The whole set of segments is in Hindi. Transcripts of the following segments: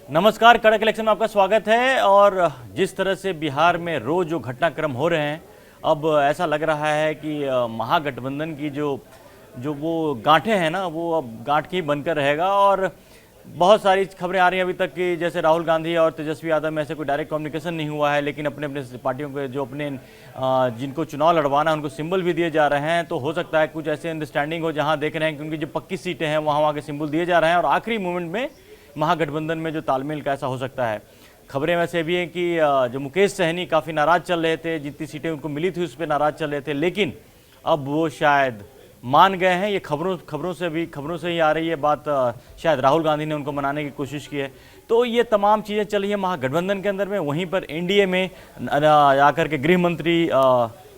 नमस्कार, कड़क इलेक्शन में आपका स्वागत है। और जिस तरह से बिहार में रोज जो घटनाक्रम हो रहे हैं, अब ऐसा लग रहा है कि महागठबंधन की जो जो वो गांठें हैं ना, वो अब गांठ की बनकर रहेगा। और बहुत सारी खबरें आ रही हैं अभी तक कि जैसे राहुल गांधी और तेजस्वी यादव में से कोई डायरेक्ट कम्युनिकेशन नहीं हुआ है, लेकिन अपने अपने पार्टियों के जो अपने जिनको चुनाव लड़वाना है उनको सिंबल भी दिए जा रहे हैं। तो हो सकता है कुछ ऐसे अंडरस्टैंडिंग हो जहां देख रहे हैं कि उनकी जो पक्की सीटें हैं वहाँ वहाँ के सिंबल दिए जा रहे हैं और आखिरी मोमेंट में महागठबंधन में जो तालमेल का ऐसा हो सकता है। खबरें वैसे भी हैं कि जो मुकेश सहनी काफ़ी नाराज़ चल रहे थे, जितनी सीटें उनको मिली थी उस पर नाराज़ चल रहे थे, लेकिन अब वो शायद मान गए हैं। ये खबरों से ही आ रही है बात। शायद राहुल गांधी ने उनको मनाने की कोशिश की है। तो ये तमाम चीज़ें चल रही है महागठबंधन के अंदर में। वहीं पर एनडीए में आकर के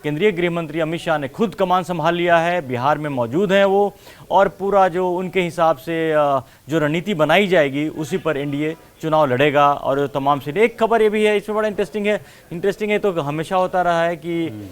केंद्रीय गृह मंत्री अमित शाह ने खुद कमान संभाल लिया है, बिहार में मौजूद हैं वो, और पूरा जो उनके हिसाब से जो रणनीति बनाई जाएगी उसी पर एनडीए चुनाव लड़ेगा। और तमाम सीटें, एक खबर ये भी है इसमें बड़ा इंटरेस्टिंग है तो हमेशा होता रहा है कि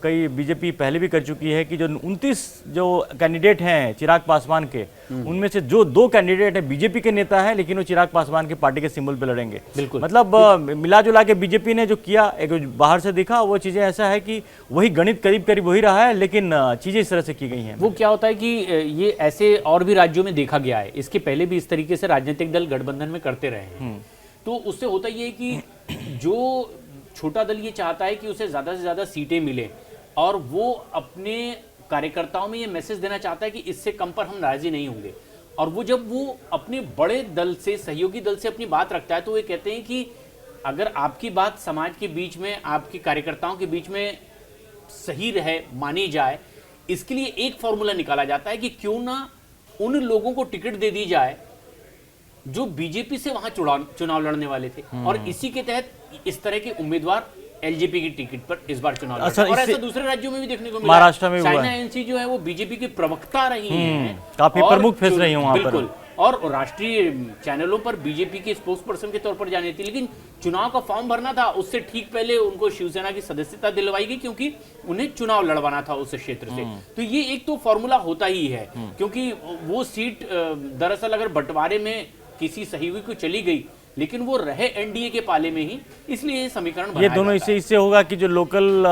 कई बीजेपी पहले भी कर चुकी है कि जो 29 जो कैंडिडेट हैं चिराग पासवान के, उनमें से जो 2 कैंडिडेट हैं बीजेपी के नेता हैं, लेकिन वो चिराग पासवान की पार्टी के सिंबल पे लड़ेंगे। बिल्कुल, मतलब मिला जुला के बीजेपी ने जो किया, एक बाहर से दिखा, वो चीजें ऐसा है कि वही गणित करीब करीब वही रहा है, लेकिन चीजें इस तरह से की गई हैं। वो क्या होता है कि ये ऐसे और भी राज्यों में देखा गया है, इसके पहले भी इस तरीके से राजनीतिक दल गठबंधन में करते रहे हैं। तो उससे होता ये है कि जो छोटा दल ये चाहता है कि उसे ज्यादा से ज्यादा सीटें मिले, और वो अपने कार्यकर्ताओं में ये मैसेज देना चाहता है कि इससे कम पर हम राजी नहीं होंगे। और वो जब वो अपने बड़े दल से, सहयोगी दल से अपनी बात रखता है, तो वे कहते हैं कि अगर आपकी बात समाज के बीच में, आपके कार्यकर्ताओं के बीच में सही रहे, मानी जाए, इसके लिए एक फॉर्मूला निकाला जाता है कि क्यों ना उन लोगों को टिकट दे दी जाए जो बीजेपी से वहां चुनाव लड़ने वाले थे। और इसी के तहत इस तरह के उम्मीदवार एलजेपी की टिकट पर इस बार चुनाव लड़े। और ऐसा दूसरे राज्यों में भी देखने को मिला। महाराष्ट्र में चाइना एएनसी जो है वो बीजेपी की प्रवक्ता रही हैं, काफी प्रमुख फेस रही हैं वहां पर। बिल्कुल, और राष्ट्रीय चैनलों पर बीजेपी के स्पोक्स पर्सन के तौर पर जानी थी। लेकिन चुनाव का फॉर्म भरना था, उससे ठीक पहले उनको शिवसेना की सदस्यता दिलवाई गई, क्योंकि उन्हें चुनाव लड़वाना था उस क्षेत्र से। तो ये एक तो फॉर्मूला होता ही है, क्योंकि वो सीट दरअसल अगर बंटवारे में किसी सहयोगी को चली गई, लेकिन वो रहे एनडीए के पाले में ही, इसलिए ये समीकरण ये दोनों इससे होगा कि जो लोकल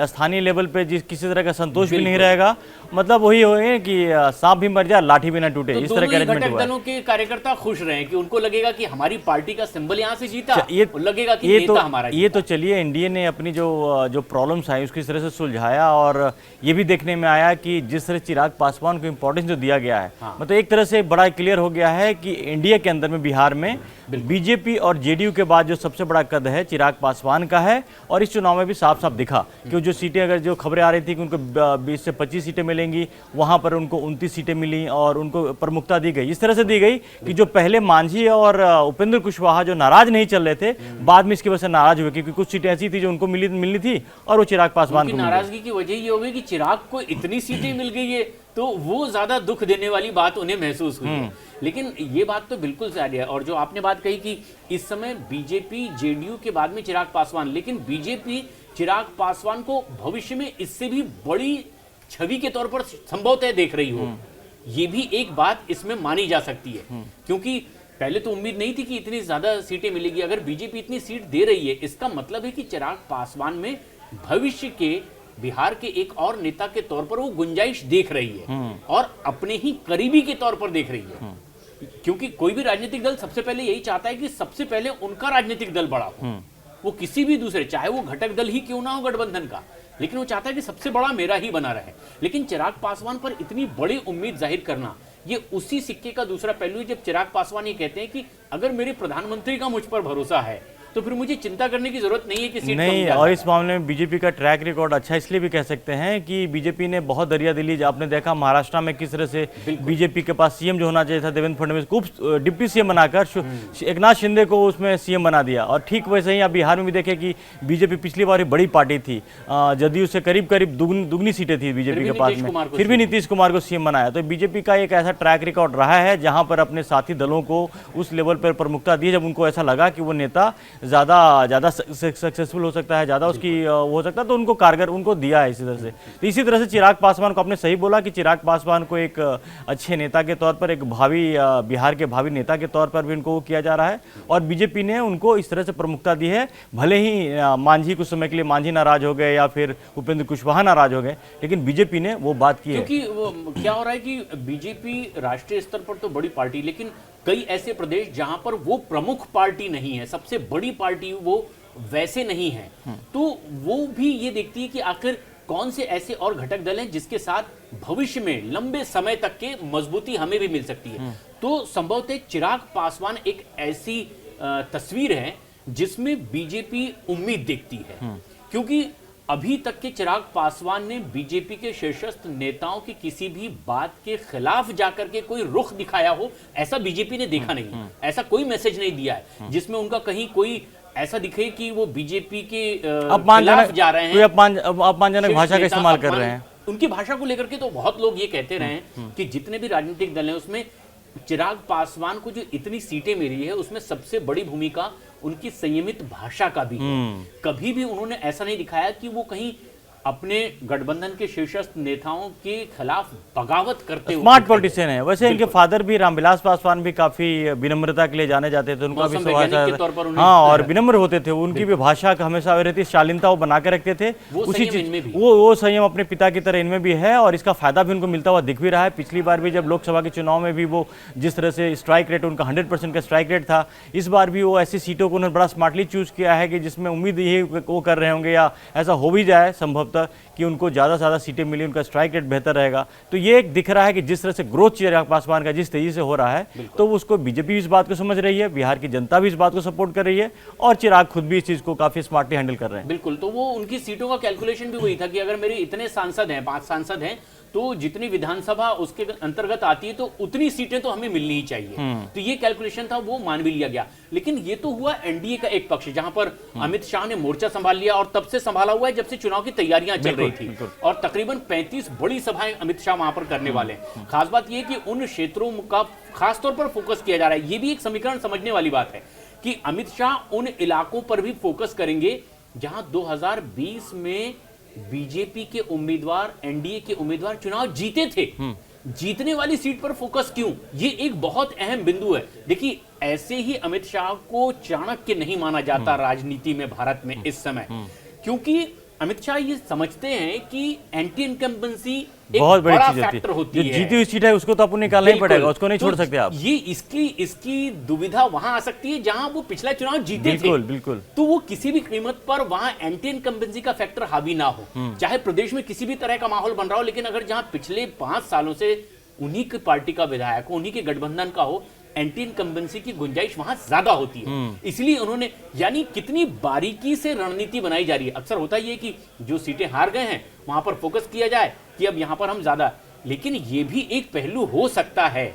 स्थानीय लेवल पे जिस किसी तरह का संतोष भी नहीं रहेगा। मतलब वही होगा कि सांप भी मर जाए लाठी भी ना टूटे, इस तरह का अरेंजमेंट हुआ है। दलों के कार्यकर्ता खुश रहे कि उनको लगेगा कि हमारी पार्टी का सिंबल यहाँ से जीता, लगेगा कि ये हमारा ये तो चलिए, एनडीए ने अपनी जो प्रॉब्लम्स आई उसको इस तरह से सुलझाया। और ये भी देखने में आया कि जिस तरह चिराग पासवान को इंपॉर्टेंस जो दिया गया है, मतलब एक तरह से बड़ा क्लियर हो गया है कि इंडिया के अंदर में बिहार में बीजेपी और जेडीयू के बाद जो सबसे बड़ा कद है चिराग पासवान का है। और इस चुनाव में भी साफ साफ दिखा कि जो सीटें, अगर जो खबरें आ रही थी कि उनको 20 से 25 सीटें मिलेंगी, वहां पर उनको 29 सीटें मिली और उनको प्रमुखता दी गई। इस तरह से दी गई कि जो पहले मांझी और उपेंद्र कुशवाहा जो नाराज नहीं चल रहे थे, बाद में इसकी वजह से नाराज हुए, क्योंकि कुछ सीटें ऐसी थी जो उनको मिलनी थी और वो चिराग पासवान को। नाराजगी की वजह ये हो गई कि चिराग को इतनी सीटें मिल गई है, तो वो ज्यादा दुख देने वाली बात उन्हें महसूस हुई है। लेकिन ये बात तो बिल्कुल सही है। और जो आपने बात कही कि इस समय बीजेपी जेडीयू के बाद में चिराग पासवान, लेकिन बीजेपी चिराग पासवान को भविष्य में इससे भी बड़ी छवि के तौर पर संभवतः देख रही हो, ये भी एक बात इसमें मानी जा सकती है। क्योंकि पहले तो उम्मीद नहीं थी कि इतनी ज्यादा सीटें मिलेगी। अगर बीजेपी इतनी सीट दे रही है, इसका मतलब है कि चिराग पासवान में भविष्य के बिहार के एक और नेता के तौर पर वो गुंजाइश देख रही है, और अपने ही करीबी के तौर पर देख रही है। क्योंकि कोई भी राजनीतिक दल सबसे पहले यही चाहता है कि सबसे पहले उनका राजनीतिक दल बड़ा हो, वो किसी भी दूसरे, चाहे वो घटक दल ही क्यों ना हो गठबंधन का, लेकिन वो चाहता है कि सबसे बड़ा मेरा ही बना रहे। लेकिन चिराग पासवान पर इतनी बड़ी उम्मीद जाहिर करना, ये उसी सिक्के का दूसरा पहलू है। जब चिराग पासवान ये कहते हैं कि अगर मेरे प्रधानमंत्री का मुझ पर भरोसा है, तो फिर मुझे चिंता करने की जरूरत नहीं है कि सीट नहीं। और इस मामले में बीजेपी का ट्रैक रिकॉर्ड अच्छा इसलिए भी कह सकते हैं कि बीजेपी ने बहुत दरिया दिली। आपने देखा महाराष्ट्र में किस तरह से बीजेपी के पास सीएम जो होना चाहिए था देवेंद्र फडणवीस को डिप्टी सीएम बनाकर एकनाथ शिंदे को उसमें सीएम बना दिया। और ठीक वैसे ही आप बिहार में भी देखें कि बीजेपी पिछली बार बड़ी पार्टी थी, जदयू से करीब करीब दुगनी सीटें थी बीजेपी के पास में, फिर भी नीतीश कुमार को सीएम बनाया। तो बीजेपी का एक ऐसा ट्रैक रिकॉर्ड रहा है जहां पर अपने साथी दलों को उस लेवल पर प्रमुखता दी जब उनको ऐसा लगा कि वो नेता ज़्यादा सक्सेसफुल हो सकता है, ज़्यादा उसकी वो हो सकता है, तो उनको कारगर उनको दिया है इसी तरह से। तो इसी तरह से चिराग पासवान को आपने सही बोला कि चिराग पासवान को एक अच्छे नेता के तौर पर, एक भावी बिहार के भावी नेता के तौर पर भी उनको किया जा रहा है, और बीजेपी ने उनको इस तरह से प्रमुखता दी है। भले ही मांझी कुछ समय के लिए मांझी नाराज हो गए या फिर उपेंद्र कुशवाहा नाराज हो गए, लेकिन बीजेपी ने वो बात की है। क्योंकि वो क्या हो रहा है कि बीजेपी राष्ट्रीय स्तर पर तो बड़ी पार्टी, लेकिन कई ऐसे प्रदेश जहां पर वो प्रमुख पार्टी नहीं है, सबसे बड़ी पार्टी वो वैसे नहीं है, तो वो भी ये देखती है कि आखिर कौन से ऐसे और घटक दल हैं जिसके साथ भविष्य में लंबे समय तक के मजबूती हमें भी मिल सकती है। तो संभवतः चिराग पासवान एक ऐसी तस्वीर है जिसमें बीजेपी उम्मीद देखती है, क्योंकि अभी तक के चिराग पासवान ने बीजेपी के शीर्षस्थ नेताओं की किसी भी बात के खिलाफ जाकर के कोई रुख दिखाया हो, ऐसा बीजेपी ने देखा नहीं। ऐसा कोई मैसेज नहीं दिया है जिसमें उनका कहीं कोई ऐसा दिखे कि वो बीजेपी के खिलाफ जा रहे हैं, अपमानजनक भाषा का इस्तेमाल कर रहे हैं। उनकी भाषा को लेकर के तो बहुत लोग ये कहते रहे हैं कि जितने भी राजनीतिक दल हैं उसमें चिराग पासवान को जो इतनी सीटें मिली है उसमें सबसे बड़ी भूमिका उनकी संयमित भाषा का भी है। कभी भी उन्होंने ऐसा नहीं दिखाया कि वो कहीं अपने गठबंधन के शीर्षस्थ नेताओं के खिलाफ बगावत करते हुए। स्मार्ट पॉलिटिशियन है। वैसे इनके फादर भी रामविलास पासवान भी काफी विनम्रता के लिए जाने जाते थे, उनका भी स्वभाव, हाँ, और विनम्र होते थे। उनकी भी भाषा का हमेशा रहती, शालीनता वो बना के रखते थे। उसी चीज वो संयम अपने पिता की तरह इनमें भी है, और इसका फायदा भी उनको मिलता हुआ दिख भी रहा है। पिछली बार भी जब लोकसभा के चुनाव में भी वो जिस तरह से स्ट्राइक रेट उनका 100% का स्ट्राइक रेट था, इस बार भी वो ऐसी सीटों को उन्होंने बड़ा स्मार्टली चूज किया है कि जिसमें उम्मीद यही वो कर रहे होंगे, या ऐसा हो भी जाए संभवतः कि उनको ज़्यादा से ज़्यादा सीटें मिली, उनका स्ट्राइक रेट बेहतर रहेगा। तो ये एक दिख रहा है कि जिस तरह से ग्रोथ चिराग पासवान का जिस तेजी से हो रहा है, तो उसको बीजेपी इस बात को समझ रही है, बिहार की जनता भी इस बात को सपोर्ट कर रही है, और चिराग खुद भी इस चीज़ को काफ़ी स्मार्टली हैंडल कर रहे हैं। बिल्कुल, तो वो उनकी सीटों का कैलकुलेशन भी वही था कि अगर मेरे इतने सांसद हैं, 5 सांसद हैं, तो जितनी विधानसभा उसके अंतर्गत आती है तो उतनी सीटें तो हमें मिलनी ही चाहिए। तो ये कैलकुलेशन था, वो मान भी लिया गया। लेकिन ये तो हुआ एनडीए का एक पक्ष, जहां पर अमित शाह ने मोर्चा संभाल लिया, और तब से संभाला हुआ है जब से चुनाव की तैयारियां चल रही थी, और तकरीबन 35 बड़ी सभाएं अमित शाह वहां पर करने वाले हैं। खास बात यह कि उन क्षेत्रों का खासतौर पर फोकस किया जा रहा है। ये भी एक समीकरण समझने वाली बात है कि अमित शाह उन इलाकों पर भी फोकस करेंगे जहां 2020 में बीजेपी के उम्मीदवार, एनडीए के उम्मीदवार चुनाव जीते थे। जीतने वाली सीट पर फोकस क्यों, ये एक बहुत अहम बिंदु है। देखिए, ऐसे ही अमित शाह को चाणक्य नहीं माना जाता राजनीति में भारत में इस समय, क्योंकि अमित शाह ये समझते हैं कि एंटी इनकम्बेंसी एक बहुत बड़ी बड़ा चीज फैक्टर होती है। जीती हुई सीट है, उसको तो आपको निकालना ही पड़ेगा, उसको नहीं छोड़ सकते आप। ये इसकी दुविधा वहां आ सकती है जहां वो पिछला चुनाव जीते थे। बिल्कुल। तो वो किसी भी कीमत पर वहां एंटी इनकम्बेंसी का फैक्टर हावी ना हो, चाहे प्रदेश में किसी भी तरह का माहौल बन रहा हो, लेकिन अगर जहां पिछले 5 सालों से उन्हीं की पार्टी का विधायक हो, उन्हीं के गठबंधन का हो, एंटी इनकम्बेंसी की गुंजाइश वहां ज्यादा होती है। इसलिए उन्होंने, यानी कितनी बारीकी से रणनीति बनाई जा रही है। अक्सर होता ही है कि जो सीटें हार गए हैं वहां पर फोकस किया जाए कि अब यहां पर हम ज्यादा, लेकिन ये भी एक पहलू हो सकता है।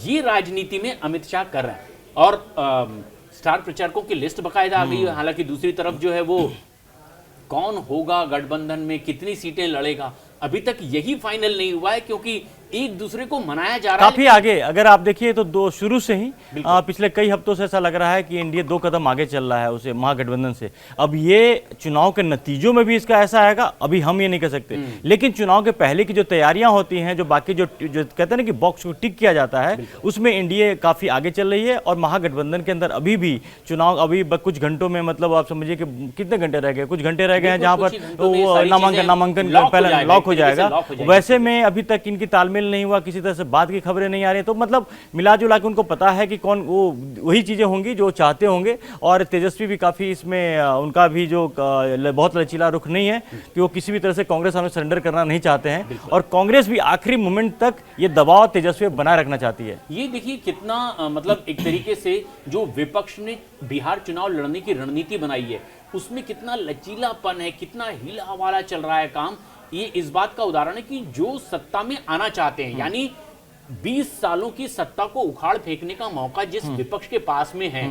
ये राजनीति में अमित शाह कर रहे हैं, और स्टार प्रचारकों की लिस्ट बकायदा आ गई है। हालांकि दूसरी तरफ जो है वो कौन होगा गठबंधन में, कितनी सीटें लड़ेगा, अभी तक यही फाइनल नहीं हुआ है, क्योंकि एक दूसरे को मनाया जा रहा है काफी आगे। अगर आप देखिए तो शुरू से ही पिछले कई हफ्तों से ऐसा लग रहा है कि एनडीए 2 कदम आगे चल रहा है उसे महागठबंधन से। अब ये चुनाव के नतीजों में भी इसका ऐसा आएगा, अभी हम ये नहीं कह सकते, लेकिन चुनाव के पहले की जो तैयारियां होती हैं, जो बाकी जो कहते हैं ना कि बॉक्स को टिक किया जाता है, उसमें एनडीए काफी आगे चल रही है। और महागठबंधन के अंदर अभी भी चुनाव अभी कुछ घंटों में, मतलब आप समझिए कि कितने घंटे रह गए, कुछ घंटे रह गए हैं जहां पर नामांकन पहले लॉक हो जाएगा। वैसे में अभी तक इनकी तालमेल नहीं हुआ, किसी तरह से बात की खबरें नहीं आ रही, तो मतलब मिला जुला के उनको पता है कि कौन वो वही चीजें होंगी जो चाहते होंगे। और तेजस्वी भी काफी इसमें उनका भी जो बहुत लचीला रुख नहीं है कि वो किसी भी तरह से कांग्रेस सामने सरेंडर करना नहीं चाहते हैं, और कांग्रेस भी आखिरी मोमेंट तक ये दबाव तेजस्वी बनाए रखना चाहती है। ये देखिए कितना मतलब एक तरीके से जो विपक्ष ने बिहार चुनाव लड़ने की रणनीति बनाई है, उसमें कितना लचीलापन है, कितना हिला हवाला चल रहा है काम। ये इस बात का उदाहरण है कि जो सत्ता में आना चाहते हैं, यानी 20 सालों की सत्ता को उखाड़ फेंकने का मौका जिस विपक्ष के पास में है,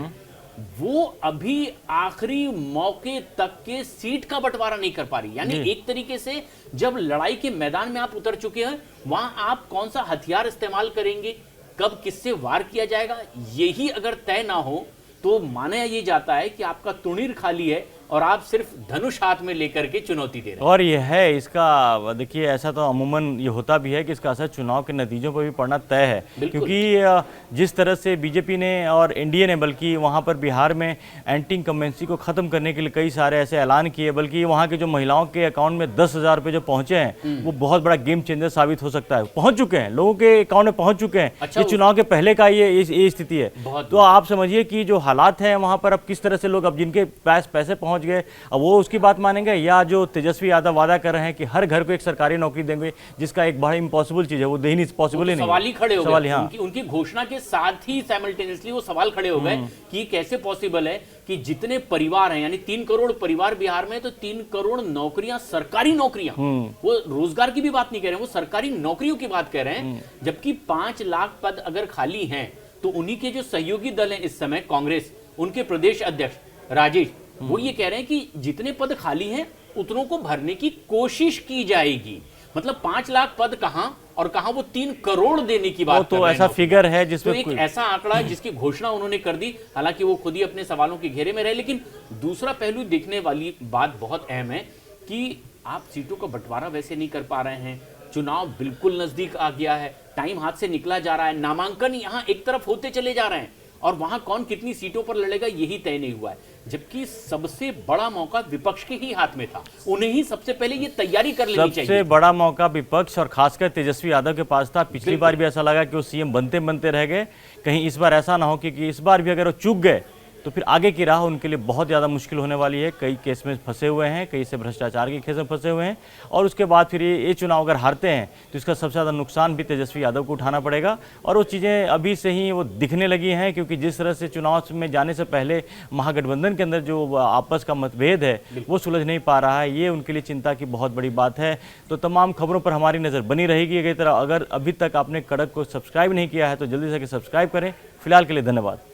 वो अभी आखिरी मौके तक के सीट का बंटवारा नहीं कर पा रही। यानी एक तरीके से जब लड़ाई के मैदान में आप उतर चुके हैं, वहां आप कौन सा हथियार इस्तेमाल करेंगे, कब किससे वार किया जाएगा, यही अगर तय ना हो तो माना ये जाता है कि आपका तुणीर खाली है और आप सिर्फ धनुष हाथ में लेकर के चुनौती दे रहे हैं। और ये है इसका, देखिए ऐसा तो अमूमन ये होता भी है कि इसका असर चुनाव के नतीजों पर भी पड़ना तय है, क्योंकि जिस तरह से बीजेपी ने और एनडीए ने बल्कि वहाँ पर बिहार में एंटी इनकम्बेंसी को ख़त्म करने के लिए कई सारे ऐसे ऐलान किए, बल्कि वहाँ के जो महिलाओं के अकाउंट में 10,000 रुपये जो पहुँचे हैं वो बहुत बड़ा गेम चेंजर साबित हो सकता है। पहुँच चुके हैं, लोगों के अकाउंट में पहुँच चुके हैं। अच्छा, ये चुनाव के पहले का ये स्थिति है। तो आप समझिए कि जो हालात हैं वहाँ पर अब किस तरह से लोग, अब जिनके पास पैसे पहुँच गए अब वो उसकी बात मानेंगे, या जो तेजस्वी यादव वादा कर रहे हैं कि हर घर को एक सरकारी नौकरी देंगे, जिसका एक बड़ा इम्पॉसिबल चीज है, वो दे ही नहीं, पॉसिबल ही नहीं। सवाल ही खड़े हो गए। हाँ। उनकी घोषणा के साथ ही साइमल्टेनियसली वो सवाल खड़े हो गए कि कैसे पॉसिबल है कि जितने परिवार हैं, यानी 3 करोड़ परिवार बिहार में, तो 3 करोड़ नौकरियां, सरकारी नौकरियां, वो रोजगार की भी बात नहीं कह रहे हैं, वो सरकारी नौकरियों की बात कह रहे हैं। जबकि 5 लाख पद अगर खाली हैं तो उन्हीं के जो सहयोगी दल हैं इस समय, कांग्रेस, उनके प्रदेश अध्यक्ष राजेश, वो ये कह रहे हैं कि जितने पद खाली हैं उतनों को भरने की कोशिश की जाएगी। मतलब 5 लाख पद कहां और कहां वो 3 करोड़ देने की बात तो ऐसा फिगर है जिसमें तो एक ऐसा आंकड़ा है जिसकी घोषणा उन्होंने कर दी। हालांकि वो खुद ही अपने सवालों के घेरे में रहे, लेकिन दूसरा पहलू देखने वाली बात बहुत अहम है कि आप सीटों का बंटवारा वैसे नहीं कर पा रहे हैं, चुनाव बिल्कुल नजदीक आ गया है, टाइम हाथ से निकला जा रहा है, नामांकन यहां एक तरफ होते चले जा रहे हैं और वहां कौन कितनी सीटों पर लड़ेगा यही तय नहीं हुआ है। जबकि सबसे बड़ा मौका विपक्ष के ही हाथ में था, उन्हें ही सबसे पहले ये तैयारी कर लेनी चाहिए। सबसे बड़ा मौका विपक्ष और खासकर तेजस्वी यादव के पास था। पिछली बार भी ऐसा लगा कि वो सीएम बनते बनते रह गए, कहीं इस बार ऐसा ना हो कि इस बार भी अगर वो चूक गए तो फिर आगे की राह उनके लिए बहुत ज़्यादा मुश्किल होने वाली है। कई केस में फंसे हुए हैं, कई से भ्रष्टाचार के केस में फंसे हुए हैं, और उसके बाद फिर ये चुनाव अगर हारते हैं तो इसका सबसे ज़्यादा नुकसान भी तेजस्वी यादव को उठाना पड़ेगा। और वो चीज़ें अभी से ही वो दिखने लगी हैं, क्योंकि जिस तरह से चुनाव में जाने से पहले महागठबंधन के अंदर जो आपस का मतभेद है वो सुलझ नहीं पा रहा है, ये उनके लिए चिंता की बहुत बड़ी बात है। तो तमाम खबरों पर हमारी नज़र बनी रहेगी। अगर अभी तक आपने कड़क को सब्सक्राइब नहीं किया है तो जल्दी से सब्सक्राइब करें। फिलहाल के लिए धन्यवाद।